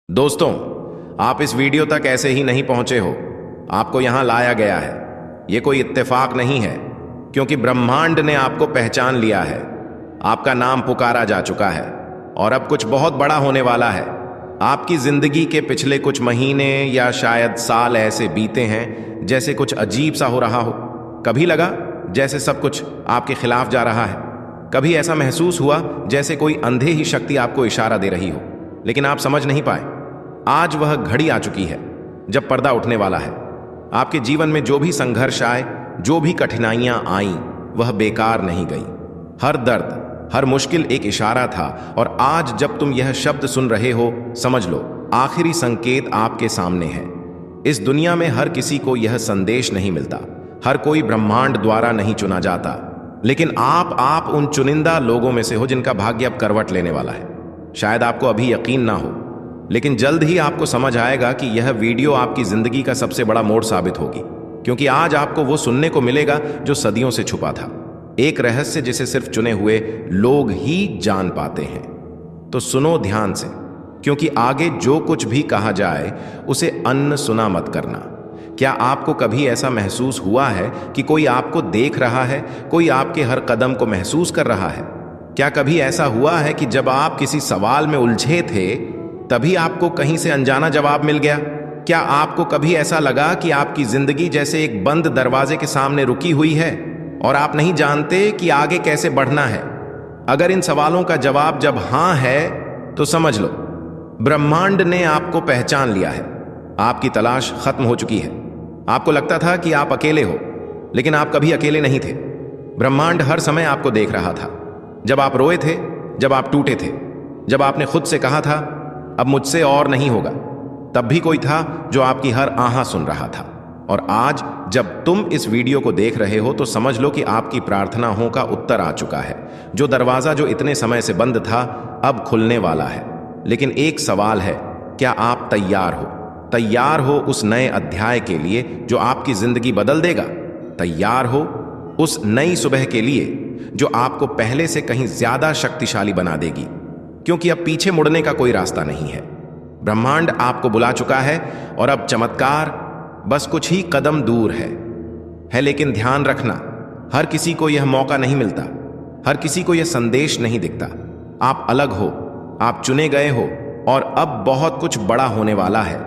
दोस्तों, आप इस वीडियो तक ऐसे ही नहीं पहुंचे हो। आपको यहां लाया गया है। यह कोई इत्तेफाक नहीं है, क्योंकि ब्रह्मांड ने आपको पहचान लिया है। आपका नाम पुकारा जा चुका है और अब कुछ बहुत बड़ा होने वाला है। आपकी जिंदगी के पिछले कुछ महीने या शायद साल ऐसे बीते हैं जैसे कुछ अजीब सा हो रहा हो। कभी लगा जैसे सब कुछ आपके खिलाफ जा रहा है। कभी ऐसा महसूस हुआ जैसे कोई अंधे ही शक्ति आपको इशारा दे रही हो, लेकिन आप समझ नहीं पाए। आज वह घड़ी आ चुकी है जब पर्दा उठने वाला है। आपके जीवन में जो भी संघर्ष आए, जो भी कठिनाइयां आईं, वह बेकार नहीं गई। हर दर्द, हर मुश्किल एक इशारा था, और आज जब तुम यह शब्द सुन रहे हो, समझ लो आखिरी संकेत आपके सामने है। इस दुनिया में हर किसी को यह संदेश नहीं मिलता। हर कोई ब्रह्मांड द्वारा नहीं चुना जाता, लेकिन आप उन चुनिंदा लोगों में से हो जिनका भाग्य अब करवट लेने वाला है। शायद आपको अभी यकीन ना हो, लेकिन जल्द ही आपको समझ आएगा कि यह वीडियो आपकी जिंदगी का सबसे बड़ा मोड़ साबित होगी, क्योंकि आज आपको वो सुनने को मिलेगा जो सदियों से छुपा था। एक रहस्य जिसे सिर्फ चुने हुए लोग ही जान पाते हैं। तो सुनो ध्यान से, क्योंकि आगे जो कुछ भी कहा जाए उसे अन्न सुना मत करना। क्या आपको कभी ऐसा महसूस हुआ है कि कोई आपको देख रहा है, कोई आपके हर कदम को महसूस कर रहा है? क्या कभी ऐसा हुआ है कि जब आप किसी सवाल में उलझे थे, तभी आपको कहीं से अनजाना जवाब मिल गया? क्या आपको कभी ऐसा लगा कि आपकी जिंदगी जैसे एक बंद दरवाजे के सामने रुकी हुई है और आप नहीं जानते कि आगे कैसे बढ़ना है? अगर इन सवालों का जवाब जब हां है, तो समझ लो ब्रह्मांड ने आपको पहचान लिया है। आपकी तलाश खत्म हो चुकी है। आपको लगता था कि आप अकेले हो, लेकिन आप कभी अकेले नहीं थे। ब्रह्मांड हर समय आपको देख रहा था। जब आप रोए थे, जब आप टूटे थे, जब आपने खुद से कहा था अब मुझसे और नहीं होगा, तब भी कोई था जो आपकी हर आहा सुन रहा था। और आज जब तुम इस वीडियो को देख रहे हो, तो समझ लो कि आपकी प्रार्थनाओं का उत्तर आ चुका है। जो दरवाजा जो इतने समय से बंद था, अब खुलने वाला है। लेकिन एक सवाल है, क्या आप तैयार हो? तैयार हो उस नए अध्याय के लिए जो आपकी जिंदगी बदल देगा? तैयार हो उस नई सुबह के लिए जो आपको पहले से कहीं ज्यादा शक्तिशाली बना देगी? क्योंकि अब पीछे मुड़ने का कोई रास्ता नहीं है। ब्रह्मांड आपको बुला चुका है, और अब चमत्कार बस कुछ ही कदम दूर है। लेकिन ध्यान रखना, हर किसी को यह मौका नहीं मिलता। हर किसी को यह संदेश नहीं दिखता। आप अलग हो, आप चुने गए हो, और अब बहुत कुछ बड़ा होने वाला है।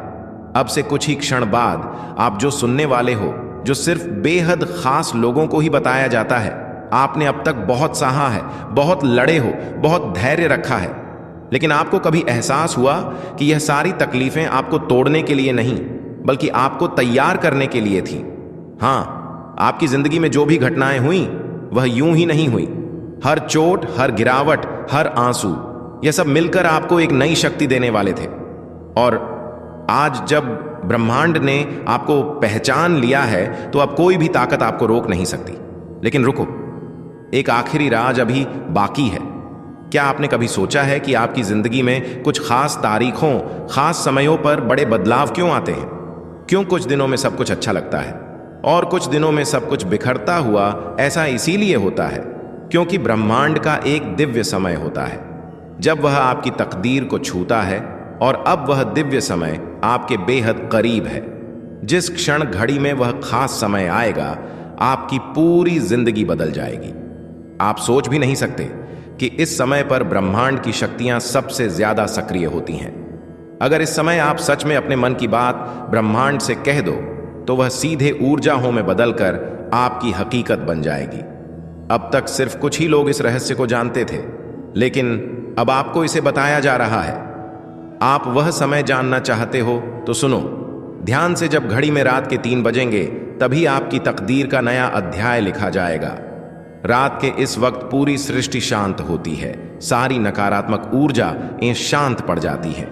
अब से कुछ ही क्षण बाद आप जो सुनने वाले हो, जो सिर्फ बेहद खास लोगों को ही बताया जाता है। आपने अब तक बहुत सहा है, बहुत लड़े हो, बहुत धैर्य रखा है, लेकिन आपको कभी एहसास हुआ कि यह सारी तकलीफें आपको तोड़ने के लिए नहीं, बल्कि आपको तैयार करने के लिए थी? हाँ, आपकी जिंदगी में जो भी घटनाएं हुई, वह यूं ही नहीं हुई। हर चोट, हर गिरावट, हर आंसू, यह सब मिलकर आपको एक नई शक्ति देने वाले थे। और आज जब ब्रह्मांड ने आपको पहचान लिया है, तो अब कोई भी ताकत आपको रोक नहीं सकती। लेकिन रुको, एक आखिरी राज अभी बाकी है। क्या आपने कभी सोचा है कि आपकी जिंदगी में कुछ खास तारीखों, खास समयों पर बड़े बदलाव क्यों आते हैं? क्यों कुछ दिनों में सब कुछ अच्छा लगता है और कुछ दिनों में सब कुछ बिखरता हुआ? ऐसा इसीलिए होता है क्योंकि ब्रह्मांड का एक दिव्य समय होता है जब वह आपकी तकदीर को छूता है, और अब वह दिव्य समय आपके बेहद करीब है। जिस क्षण घड़ी में वह खास समय आएगा, आपकी पूरी जिंदगी बदल जाएगी। आप सोच भी नहीं सकते कि इस समय पर ब्रह्मांड की शक्तियां सबसे ज्यादा सक्रिय होती हैं। अगर इस समय आप सच में अपने मन की बात ब्रह्मांड से कह दो, तो वह सीधे ऊर्जाओं में बदलकर आपकी हकीकत बन जाएगी। अब तक सिर्फ कुछ ही लोग इस रहस्य को जानते थे, लेकिन अब आपको इसे बताया जा रहा है। आप वह समय जानना चाहते हो तो सुनो ध्यान से। जब घड़ी में रात के 3 बजेंगे, तभी आपकी तकदीर का नया अध्याय लिखा जाएगा। रात के इस वक्त पूरी सृष्टि शांत होती है। सारी नकारात्मक ऊर्जा शांत पड़ जाती है,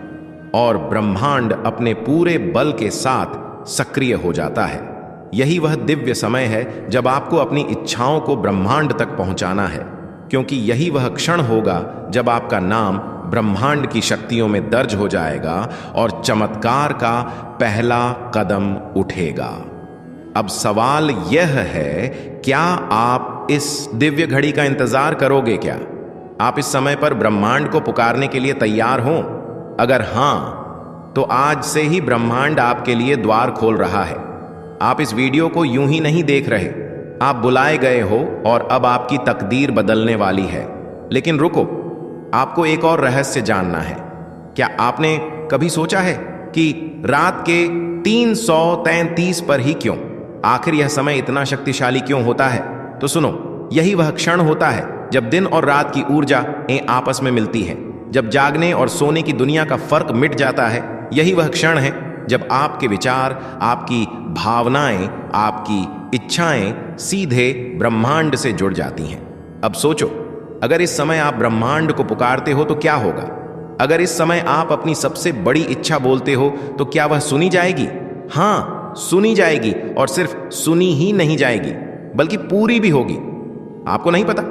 और ब्रह्मांड अपने पूरे बल के साथ सक्रिय हो जाता है। यही वह दिव्य समय है जब आपको अपनी इच्छाओं को ब्रह्मांड तक पहुंचाना है, क्योंकि यही वह क्षण होगा जब आपका नाम ब्रह्मांड की शक्तियों में दर्ज हो जाएगा और चमत्कार का पहला कदम उठेगा। अब सवाल यह है, क्या आप इस दिव्य घड़ी का इंतजार करोगे? क्या आप इस समय पर ब्रह्मांड को पुकारने के लिए तैयार हो? अगर हां, तो आज से ही ब्रह्मांड आपके लिए द्वार खोल रहा है। आप इस वीडियो को यूं ही नहीं देख रहे, आप बुलाए गए हो और अब आपकी तकदीर बदलने वाली है। लेकिन रुको, आपको एक और रहस्य जानना है। क्या आपने कभी सोचा है कि रात के 333 पर ही क्यों? आखिर यह समय इतना शक्तिशाली क्यों होता है? तो सुनो, यही वह क्षण होता है जब दिन और रात की ऊर्जा आपस में मिलती है, जब जागने और सोने की दुनिया का फर्क मिट जाता है। यही वह क्षण है जब आपके विचार, आपकी भावनाएं, आपकी इच्छाएं सीधे ब्रह्मांड से जुड़ जाती हैं। अब सोचो, अगर इस समय आप ब्रह्मांड को पुकारते हो तो क्या होगा? अगर इस समय आप अपनी सबसे बड़ी इच्छा बोलते हो तो क्या वह सुनी जाएगी? हाँ, सुनी जाएगी, और सिर्फ सुनी ही नहीं जाएगी बल्कि पूरी भी होगी। आपको नहीं पता,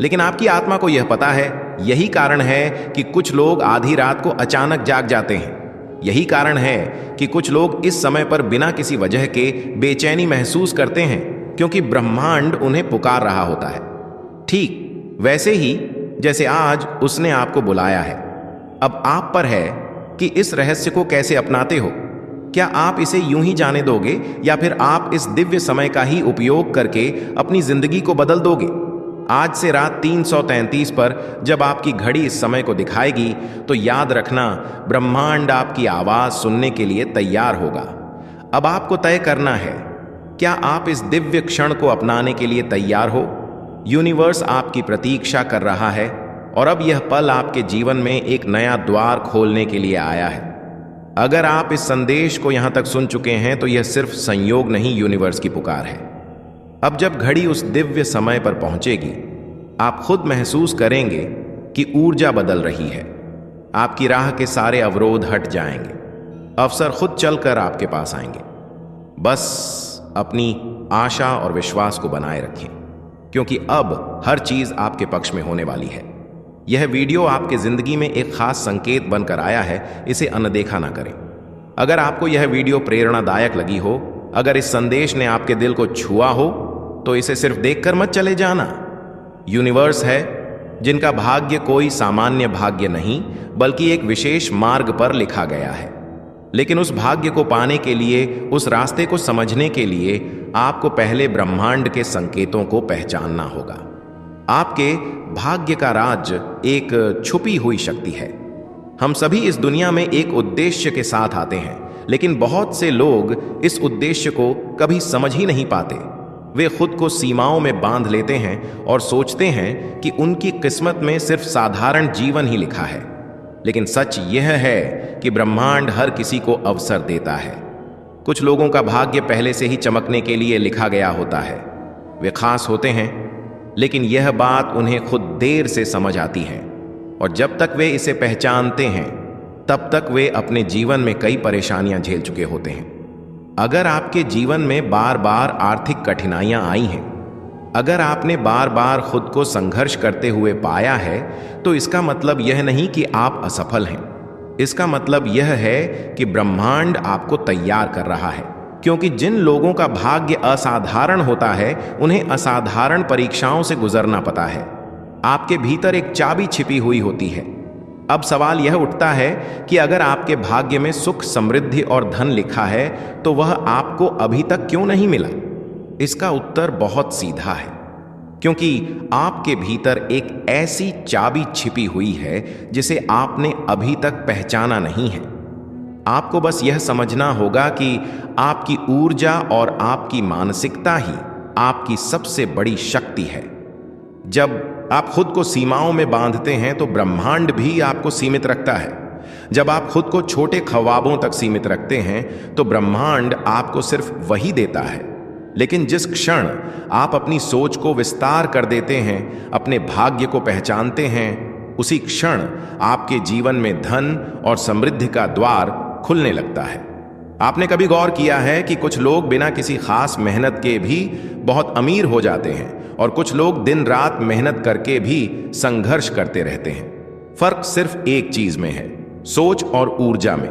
लेकिन आपकी आत्मा को यह पता है। यही कारण है कि कुछ लोग आधी रात को अचानक जाग जाते हैं। यही कारण है कि कुछ लोग इस समय पर बिना किसी वजह के बेचैनी महसूस करते हैं, क्योंकि ब्रह्मांड उन्हें पुकार रहा होता है। ठीक वैसे ही जैसे आज उसने आपको बुलाया है। अब आप पर है कि इस रहस्य को कैसे अपनाते हो। क्या आप इसे यूं ही जाने दोगे, या फिर आप इस दिव्य समय का ही उपयोग करके अपनी जिंदगी को बदल दोगे? आज से रात 333 पर जब आपकी घड़ी इस समय को दिखाएगी, तो याद रखना, ब्रह्मांड आपकी आवाज सुनने के लिए तैयार होगा। अब आपको तय करना है, क्या आप इस दिव्य क्षण को अपनाने के लिए तैयार हो? यूनिवर्स आपकी प्रतीक्षा कर रहा है, और अब यह पल आपके जीवन में एक नया द्वार खोलने के लिए आया है। अगर आप इस संदेश को यहां तक सुन चुके हैं तो यह सिर्फ संयोग नहीं, यूनिवर्स की पुकार है। अब जब घड़ी उस दिव्य समय पर पहुंचेगी, आप खुद महसूस करेंगे कि ऊर्जा बदल रही है। आपकी राह के सारे अवरोध हट जाएंगे, अवसर खुद चलकर आपके पास आएंगे। बस अपनी आशा और विश्वास को बनाए रखें, क्योंकि अब हर चीज आपके पक्ष में होने वाली है। यह वीडियो आपके जिंदगी में एक खास संकेत बनकर आया है, इसे अनदेखा ना करें। अगर आपको यह वीडियो प्रेरणादायक लगी हो, अगर इस संदेश ने आपके दिल को छुआ हो, तो इसे सिर्फ देखकर मत चले जाना। यूनिवर्स है जिनका भाग्य कोई सामान्य भाग्य नहीं, बल्कि एक विशेष मार्ग पर लिखा गया है। लेकिन उस भाग्य को पाने के लिए, उस रास्ते को समझने के लिए आपको पहले ब्रह्मांड के संकेतों को पहचानना होगा। आपके भाग्य का राज एक छुपी हुई शक्ति है। हम सभी इस दुनिया में एक उद्देश्य के साथ आते हैं, लेकिन बहुत से लोग इस उद्देश्य को कभी समझ ही नहीं पाते। वे खुद को सीमाओं में बांध लेते हैं और सोचते हैं कि उनकी किस्मत में सिर्फ साधारण जीवन ही लिखा है। लेकिन सच यह है कि ब्रह्मांड हर किसी को अवसर देता है। कुछ लोगों का भाग्य पहले से ही चमकने के लिए लिखा गया होता है। वे खास होते हैं, लेकिन यह बात उन्हें खुद देर से समझ आती है, और जब तक वे इसे पहचानते हैं, तब तक वे अपने जीवन में कई परेशानियां झेल चुके होते हैं। अगर आपके जीवन में बार बार आर्थिक कठिनाइयां आई हैं, अगर आपने बार बार खुद को संघर्ष करते हुए पाया है, तो इसका मतलब यह नहीं कि आप असफल हैं। इसका मतलब यह है कि ब्रह्मांड आपको तैयार कर रहा है, क्योंकि जिन लोगों का भाग्य असाधारण होता है, उन्हें असाधारण परीक्षाओं से गुजरना पता है। आपके भीतर एक चाबी छिपी हुई होती है। अब सवाल यह उठता है कि अगर आपके भाग्य में सुख, समृद्धि और धन लिखा है, तो वह आपको अभी तक क्यों नहीं मिला? इसका उत्तर बहुत सीधा है, क्योंकि आपके भीतर एक ऐसी चाबी छिपी हुई है जिसे आपने अभी तक पहचाना नहीं है। आपको बस यह समझना होगा कि आपकी ऊर्जा और आपकी मानसिकता ही आपकी सबसे बड़ी शक्ति है। जब आप खुद को सीमाओं में बांधते हैं, तो ब्रह्मांड भी आपको सीमित रखता है। जब आप खुद को छोटे ख्वाबों तक सीमित रखते हैं, तो ब्रह्मांड आपको सिर्फ वही देता है। लेकिन जिस क्षण आप अपनी सोच को विस्तार कर देते हैं, अपने भाग्य को पहचानते हैं, उसी क्षण आपके जीवन में धन और समृद्धि का द्वार खुलने लगता है। आपने कभी गौर किया है कि कुछ लोग बिना किसी खास मेहनत के भी बहुत अमीर हो जाते हैं, और कुछ लोग दिन रात मेहनत करके भी संघर्ष करते रहते हैं। फर्क सिर्फ एक चीज में है, सोच और ऊर्जा में।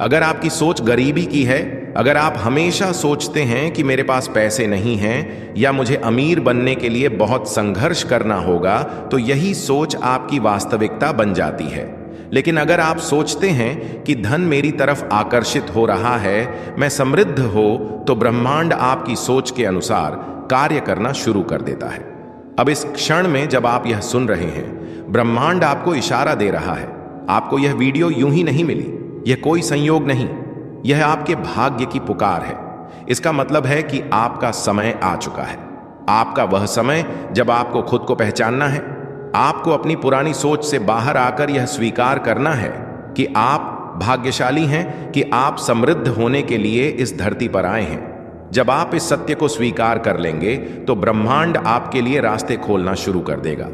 अगर आपकी सोच गरीबी की है, अगर आप हमेशा सोचते हैं कि मेरे पास पैसे नहीं हैं, या मुझे अमीर बनने के लिए बहुत संघर्ष करना होगा, तो यही सोच आपकी वास्तविकता बन जाती है। लेकिन अगर आप सोचते हैं कि धन मेरी तरफ आकर्षित हो रहा है, मैं समृद्ध हो, तो ब्रह्मांड आपकी सोच के अनुसार कार्य करना शुरू कर देता है। अब इस क्षण में जब आप यह सुन रहे हैं, ब्रह्मांड आपको इशारा दे रहा है। आपको यह वीडियो यूं ही नहीं मिली, यह कोई संयोग नहीं, यह आपके भाग्य की पुकार है। इसका मतलब है कि आपका समय आ चुका है। आपका वह समय जब आपको खुद को पहचानना है। आपको अपनी पुरानी सोच से बाहर आकर यह स्वीकार करना है कि आप भाग्यशाली हैं, कि आप समृद्ध होने के लिए इस धरती पर आए हैं। जब आप इस सत्य को स्वीकार कर लेंगे तो ब्रह्मांड आपके लिए रास्ते खोलना शुरू कर देगा।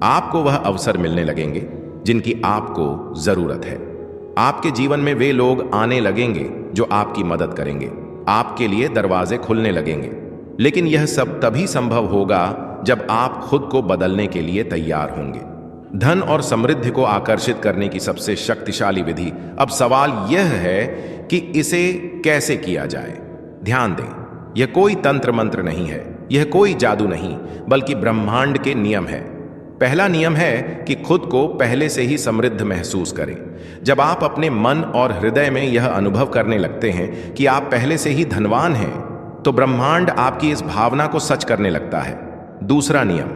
आपको वह अवसर मिलने लगेंगे जिनकी आपको जरूरत है। आपके जीवन में वे लोग आने लगेंगे जो आपकी मदद करेंगे, आपके लिए दरवाजे खुलने लगेंगे। लेकिन यह सब तभी संभव होगा जब आप खुद को बदलने के लिए तैयार होंगे। धन और समृद्धि को आकर्षित करने की सबसे शक्तिशाली विधि, अब सवाल यह है कि इसे कैसे किया जाए। ध्यान दें, यह कोई तंत्र मंत्र नहीं है, यह कोई जादू नहीं, बल्कि ब्रह्मांड के नियम है। पहला नियम है कि खुद को पहले से ही समृद्ध महसूस करें। जब आप अपने मन और हृदय में यह अनुभव करने लगते हैं कि आप पहले से ही धनवान हैं, तो ब्रह्मांड आपकी इस भावना को सच करने लगता है। दूसरा नियम,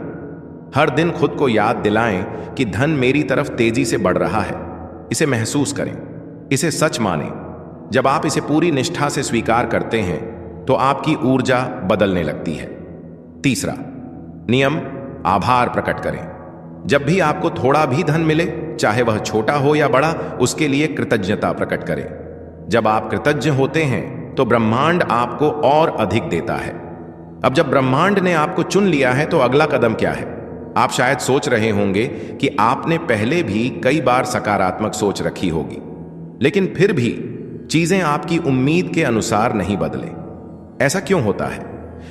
हर दिन खुद को याद दिलाएं कि धन मेरी तरफ तेजी से बढ़ रहा है। इसे महसूस करें, इसे सच मानें। जब आप इसे पूरी निष्ठा से स्वीकार करते हैं तो आपकी ऊर्जा बदलने लगती है। तीसरा नियम, आभार प्रकट करें। जब भी आपको थोड़ा भी धन मिले, चाहे वह छोटा हो या बड़ा, उसके लिए कृतज्ञता प्रकट करें। जब आप कृतज्ञ होते हैं तो ब्रह्मांड आपको और अधिक देता है। अब जब ब्रह्मांड ने आपको चुन लिया है तो अगला कदम क्या है? आप शायद सोच रहे होंगे कि आपने पहले भी कई बार सकारात्मक सोच रखी होगी, लेकिन फिर भी चीजें आपकी उम्मीद के अनुसार नहीं बदले। ऐसा क्यों होता है?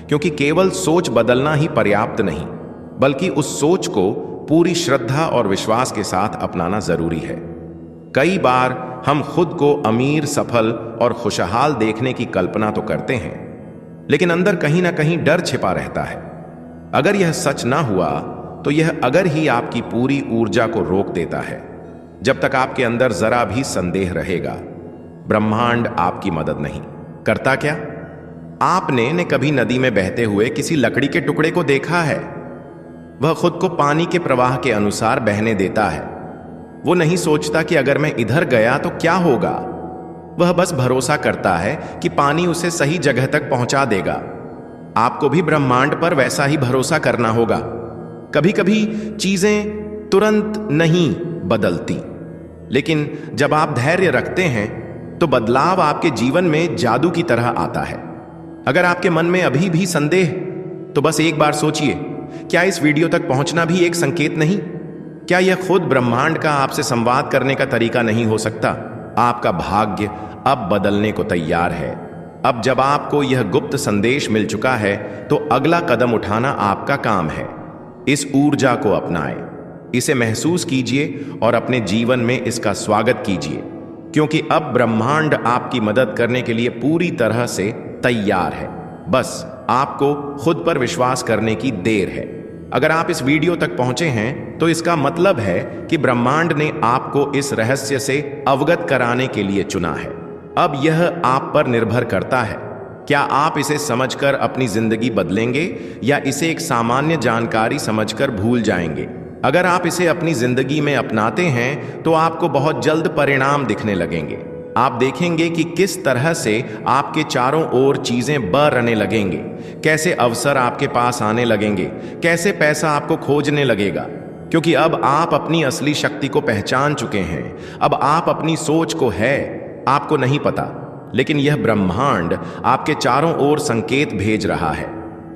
क्योंकि केवल सोच बदलना ही पर्याप्त नहीं, बल्कि उस सोच को पूरी श्रद्धा और विश्वास के साथ अपनाना जरूरी है। कई बार हम खुद को अमीर, सफल और खुशहाल देखने की कल्पना तो करते हैं, लेकिन अंदर कहीं ना कहीं डर छिपा रहता है। अगर यह सच ना हुआ तो यह अगर ही आपकी पूरी ऊर्जा को रोक देता है। जब तक आपके अंदर जरा भी संदेह रहेगा, ब्रह्मांड आपकी मदद नहीं करता। क्या आपने कभी नदी में बहते हुए किसी लकड़ी के टुकड़े को देखा है? वह खुद को पानी के प्रवाह के अनुसार बहने देता है। वो नहीं सोचता कि अगर मैं इधर गया तो क्या होगा। वह बस भरोसा करता है कि पानी उसे सही जगह तक पहुंचा देगा। आपको भी ब्रह्मांड पर वैसा ही भरोसा करना होगा। कभी कभी चीजें तुरंत नहीं बदलती, लेकिन जब आप धैर्य रखते हैं तो बदलाव आपके जीवन में जादू की तरह आता है। अगर आपके मन में अभी भी संदेह, तो बस एक बार सोचिए, क्या इस वीडियो तक पहुंचना भी एक संकेत नहीं? क्या यह खुद ब्रह्मांड का आपसे संवाद करने का तरीका नहीं हो सकता? आपका भाग्य अब बदलने को तैयार है। अब जब आपको यह गुप्त संदेश मिल चुका है तो अगला कदम उठाना आपका काम है। इस ऊर्जा को अपनाएं, इसे महसूस कीजिए और अपने जीवन में इसका स्वागत कीजिए, क्योंकि अब ब्रह्मांड आपकी मदद करने के लिए पूरी तरह से तैयार है। बस आपको खुद पर विश्वास करने की देर है। अगर आप इस वीडियो तक पहुंचे हैं तो इसका मतलब है कि ब्रह्मांड ने आपको इस रहस्य से अवगत कराने के लिए चुना है। अब यह आप पर निर्भर करता है, क्या आप इसे समझकर अपनी जिंदगी बदलेंगे या इसे एक सामान्य जानकारी समझकर भूल जाएंगे। अगर आप इसे अपनी जिंदगी में अपनाते हैं तो आपको बहुत जल्द परिणाम दिखने लगेंगे। आप देखेंगे कि किस तरह से आपके चारों ओर चीजें बढ़ने लगेंगे, कैसे अवसर आपके पास आने लगेंगे, कैसे पैसा आपको खोजने लगेगा, क्योंकि अब आप अपनी असली शक्ति को पहचान चुके हैं। अब आप अपनी सोच को है, आपको नहीं पता, लेकिन यह ब्रह्मांड आपके चारों ओर संकेत भेज रहा है।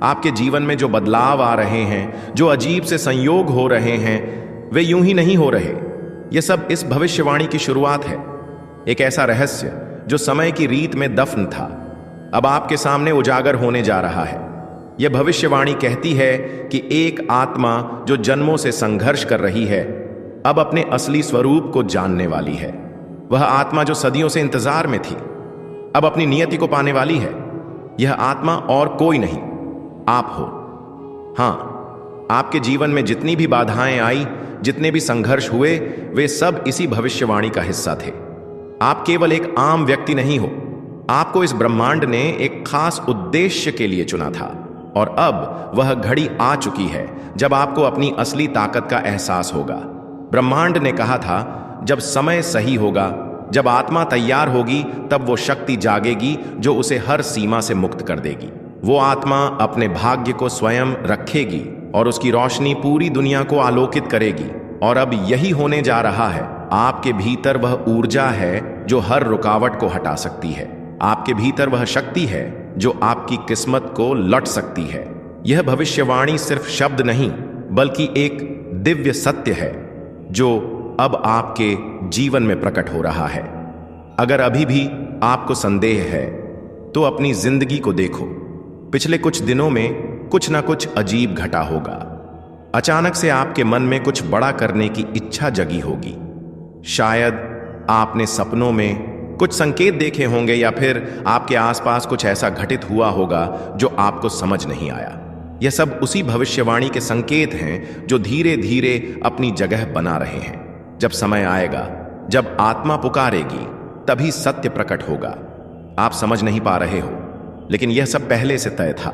आपके जीवन में जो बदलाव आ रहे हैं, जो अजीब से संयोग हो रहे हैं, वे यूं ही नहीं हो रहे। यह सब इस भविष्यवाणी की शुरुआत है। एक ऐसा रहस्य जो समय की रीत में दफन था, अब आपके सामने उजागर होने जा रहा है। यह भविष्यवाणी कहती है कि एक आत्मा जो जन्मों से संघर्ष कर रही है, अब अपने असली स्वरूप को जानने वाली है। वह आत्मा जो सदियों से इंतजार में थी, अब अपनी नियति को पाने वाली है। यह आत्मा और कोई नहीं, आप हो। हाँ, आपके जीवन में जितनी भी बाधाएं आई, जितने भी संघर्ष हुए वे सब इसी भविष्यवाणी का हिस्सा थे। आप केवल एक आम व्यक्ति नहीं हो, आपको इस ब्रह्मांड ने एक खास उद्देश्य के लिए चुना था और अब वह घड़ी आ चुकी है जब आपको अपनी असली ताकत का एहसास होगा। ब्रह्मांड ने कहा था जब समय सही होगा, जब आत्मा तैयार होगी, तब वो शक्ति जागेगी जो उसे हर सीमा से मुक्त कर देगी। वो आत्मा अपने भाग्य को स्वयं रखेगी और उसकी रोशनी पूरी दुनिया को आलोकित करेगी। और अब यही होने जा रहा है। आपके भीतर वह ऊर्जा है जो हर रुकावट को हटा सकती है। आपके भीतर वह शक्ति है जो आपकी किस्मत को लौट सकती है। यह भविष्यवाणी सिर्फ शब्द नहीं, बल्कि एक दिव्य सत्य है जो अब आपके जीवन में प्रकट हो रहा है। अगर अभी भी आपको संदेह है तो अपनी जिंदगी को देखो। पिछले कुछ दिनों में कुछ ना कुछ अजीब घटा होगा। अचानक से आपके मन में कुछ बड़ा करने की इच्छा जगी होगी। शायद आपने सपनों में कुछ संकेत देखे होंगे या फिर आपके आसपास कुछ ऐसा घटित हुआ होगा जो आपको समझ नहीं आया। यह सब उसी भविष्यवाणी के संकेत हैं जो धीरे धीरे अपनी जगह बना रहे हैं। जब समय आएगा, जब आत्मा पुकारेगी, तभी सत्य प्रकट होगा। आप समझ नहीं पा रहे हो, लेकिन यह सब पहले से तय था।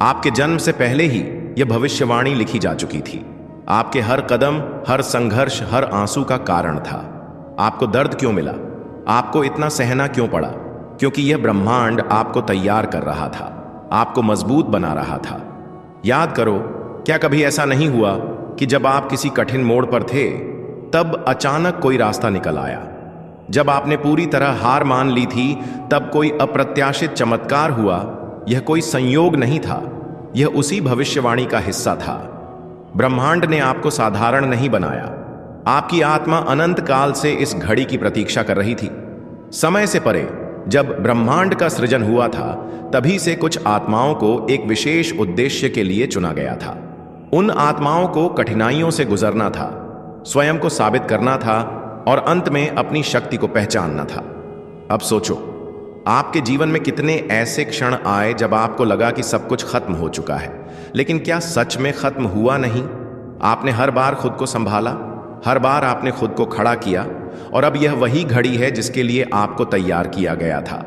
आपके जन्म से पहले ही यह भविष्यवाणी लिखी जा चुकी थी। आपके हर कदम, हर संघर्ष, हर आंसू का कारण था। आपको दर्द क्यों मिला? आपको इतना सहना क्यों पड़ा? क्योंकि यह ब्रह्मांड आपको तैयार कर रहा था, आपको मजबूत बना रहा था। याद करो, क्या कभी ऐसा नहीं हुआ कि जब आप किसी कठिन मोड़ पर थे, तब अचानक कोई रास्ता निकल आया? जब आपने पूरी तरह हार मान ली थी, तब कोई अप्रत्याशित चमत्कार हुआ। यह कोई संयोग नहीं था, यह उसी भविष्यवाणी का हिस्सा था। ब्रह्मांड ने आपको साधारण नहीं बनाया। आपकी आत्मा अनंत काल से इस घड़ी की प्रतीक्षा कर रही थी। समय से परे जब ब्रह्मांड का सृजन हुआ था, तभी से कुछ आत्माओं को एक विशेष उद्देश्य के लिए चुना गया था। उन आत्माओं को कठिनाइयों से गुजरना था, स्वयं को साबित करना था और अंत में अपनी शक्ति को पहचानना था। अब सोचो, आपके जीवन में कितने ऐसे क्षण आए जब आपको लगा कि सब कुछ खत्म हो चुका है, लेकिन क्या सच में खत्म हुआ नहीं? आपने हर बार खुद को संभाला, हर बार आपने खुद को खड़ा किया, और अब यह वही घड़ी है जिसके लिए आपको तैयार किया गया था।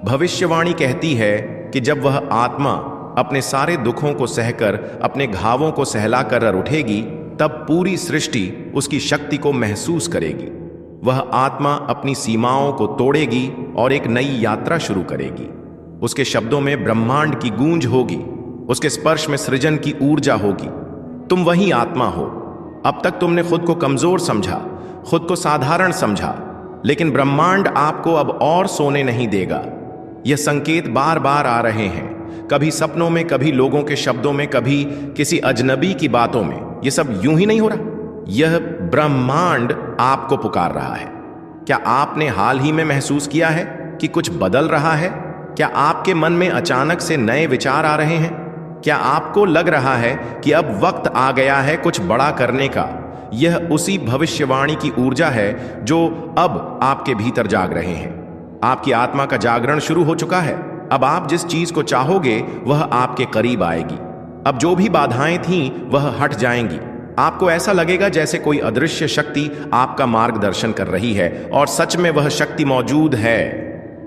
भविष्यवाणी कहती है कि जब वह आत्मा अपने सारे दुखों को सहकर, अपने घावों को सहला कर उठेगी, तब पूरी सृष्टि उसकी शक्ति को महसूस करेगी। वह आत्मा अपनी सीमाओं को तोड़ेगी और एक नई यात्रा शुरू करेगी। उसके शब्दों में ब्रह्मांड की गूंज होगी, उसके स्पर्श में सृजन की ऊर्जा होगी। तुम वही आत्मा हो। अब तक तुमने खुद को कमजोर समझा, खुद को साधारण समझा, लेकिन ब्रह्मांड आपको अब और सोने नहीं देगा। यह संकेत बार बार आ रहे हैं, कभी सपनों में, कभी लोगों के शब्दों में, कभी किसी अजनबी की बातों में। यह सब यूं ही नहीं हो रहा। यह ब्रह्मांड आपको पुकार रहा है। क्या आपने हाल ही में महसूस किया है कि कुछ बदल रहा है? क्या आपके मन में अचानक से नए विचार आ रहे हैं? क्या आपको लग रहा है कि अब वक्त आ गया है कुछ बड़ा करने का? यह उसी भविष्यवाणी की ऊर्जा है जो अब आपके भीतर जाग रहे हैं। आपकी आत्मा का जागरण शुरू हो चुका है। अब आप जिस चीज को चाहोगे वह आपके करीब आएगी। अब जो भी बाधाएं थीं वह हट जाएंगी। आपको ऐसा लगेगा जैसे कोई अदृश्य शक्ति आपका मार्गदर्शन कर रही है, और सच में वह शक्ति मौजूद है।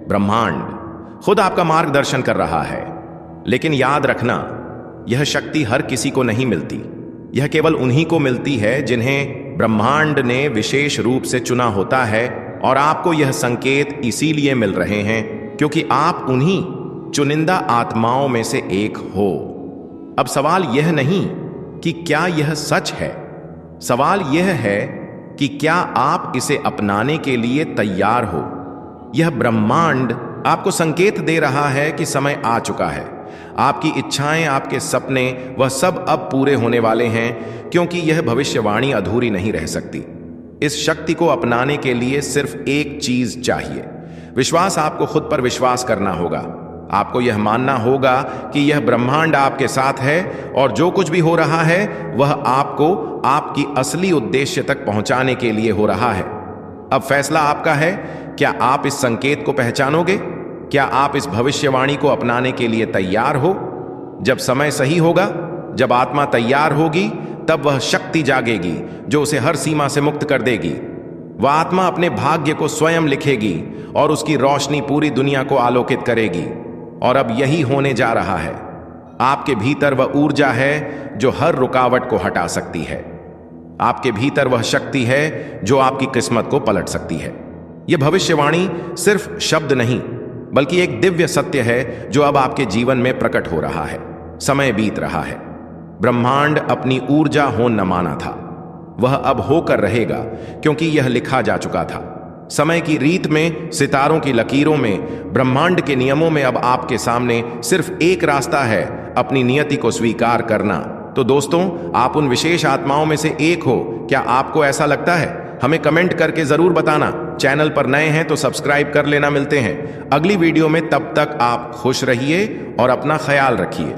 ब्रह्मांड खुद आपका मार्गदर्शन कर रहा है। लेकिन याद रखना, यह शक्ति हर किसी को नहीं मिलती। यह केवल उन्हीं को मिलती है जिन्हें ब्रह्मांड ने विशेष रूप से चुना होता है। और आपको यह संकेत इसीलिए मिल रहे हैं क्योंकि आप उन्हीं चुनिंदा आत्माओं में से एक हो। अब सवाल यह नहीं कि क्या यह सच है, सवाल यह है कि क्या आप इसे अपनाने के लिए तैयार हो। यह ब्रह्मांड आपको संकेत दे रहा है कि समय आ चुका है। आपकी इच्छाएं, आपके सपने, वह सब अब पूरे होने वाले हैं, क्योंकि यह भविष्यवाणी अधूरी नहीं रह सकती। इस शक्ति को अपनाने के लिए सिर्फ एक चीज चाहिए, विश्वास। आपको खुद पर विश्वास करना होगा। आपको यह मानना होगा कि यह ब्रह्मांड आपके साथ है और जो कुछ भी हो रहा है वह आपको आपकी असली उद्देश्य तक पहुंचाने के लिए हो रहा है। अब फैसला आपका है। क्या आप इस संकेत को पहचानोगे? क्या आप इस भविष्यवाणी को अपनाने के लिए तैयार हो? जब समय सही होगा, जब आत्मा तैयार होगी, तब वह शक्ति जागेगी जो उसे हर सीमा से मुक्त कर देगी। वह आत्मा अपने भाग्य को स्वयं लिखेगी और उसकी रोशनी पूरी दुनिया को आलोकित करेगी। और अब यही होने जा रहा है। आपके भीतर वह ऊर्जा है जो हर रुकावट को हटा सकती है। आपके भीतर वह शक्ति है जो आपकी किस्मत को पलट सकती है। यह भविष्यवाणी सिर्फ शब्द नहीं, बल्कि एक दिव्य सत्य है जो अब आपके जीवन में प्रकट हो रहा है। समय बीत रहा है। ब्रह्मांड अपनी ऊर्जा हो न माना था, वह अब होकर रहेगा, क्योंकि यह लिखा जा चुका था। समय की रीत में, सितारों की लकीरों में, ब्रह्मांड के नियमों में अब आपके सामने सिर्फ एक रास्ता है, अपनी नियति को स्वीकार करना। तो दोस्तों, आप उन विशेष आत्माओं में से एक हो। क्या आपको ऐसा लगता है? हमें कमेंट करके जरूर बताना। चैनल पर नए हैं तो सब्सक्राइब कर लेना। मिलते हैं अगली वीडियो में, तब तक आप खुश रहिए और अपना ख्याल रखिए।